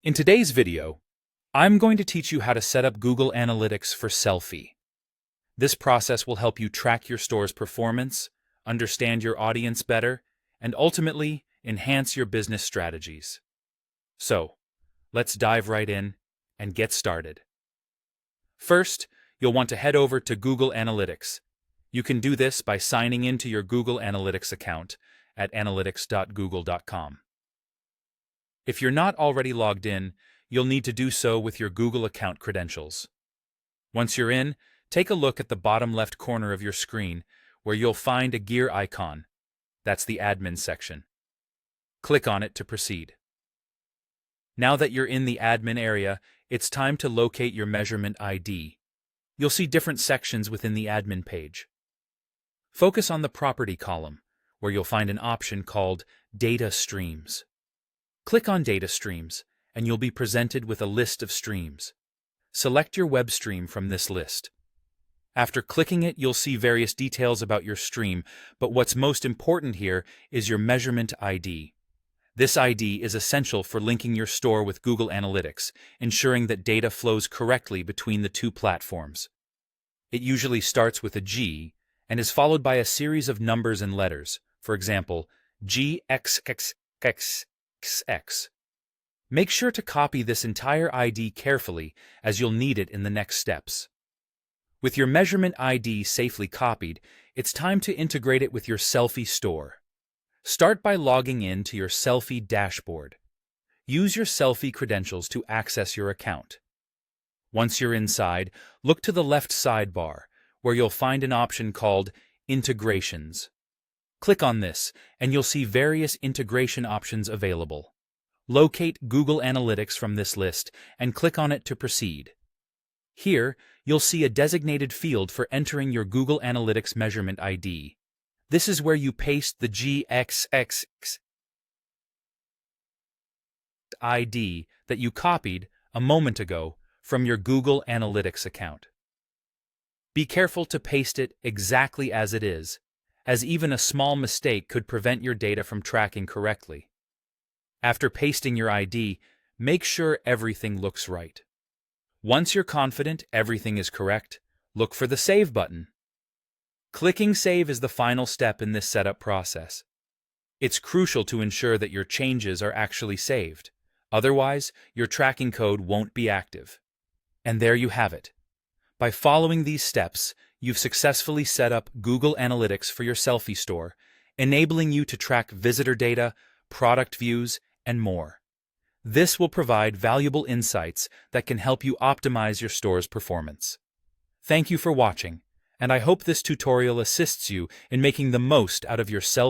In today's video, I'm going to teach you how to set up Google Analytics for Sellfy. This process will help you track your store's performance, understand your audience better, and ultimately enhance your business strategies. So, let's dive right in and get started. First, you'll want to head over to Google Analytics. You can do this by signing into your Google Analytics account at analytics.google.com. If you're not already logged in, you'll need to do so with your Google account credentials. Once you're in, take a look at the bottom left corner of your screen where you'll find a gear icon. That's the admin section. Click on it to proceed. Now that you're in the admin area, it's time to locate your measurement ID. You'll see different sections within the admin page. Focus on the property column, where you'll find an option called Data Streams. Click on Data Streams, and you'll be presented with a list of streams. Select your web stream from this list. After clicking it, you'll see various details about your stream, but what's most important here is your measurement ID. This ID is essential for linking your store with Google Analytics, ensuring that data flows correctly between the two platforms. It usually starts with a G and is followed by a series of numbers and letters, for example, GXXXX. Make sure to copy this entire ID carefully, as you'll need it in the next steps. With your measurement ID safely copied, it's time to integrate it with your Sellfy store. Start by logging in to your Sellfy dashboard. Use your Sellfy credentials to access your account. Once you're inside, look to the left sidebar, where you'll find an option called Integrations. Click on this, and you'll see various integration options available. Locate Google Analytics from this list and click on it to proceed. Here, you'll see a designated field for entering your Google Analytics measurement ID. This is where you paste the GXXX ID that you copied a moment ago from your Google Analytics account. Be careful to paste it exactly as it is, as even a small mistake could prevent your data from tracking correctly. After pasting your ID, make sure everything looks right. Once you're confident everything is correct, look for the Save button. Clicking Save is the final step in this setup process. It's crucial to ensure that your changes are actually saved. Otherwise, your tracking code won't be active. And there you have it. By following these steps, you've successfully set up Google Analytics for your Sellfy store, enabling you to track visitor data, product views, and more. This will provide valuable insights that can help you optimize your store's performance. Thank you for watching, and I hope this tutorial assists you in making the most out of your Sellfy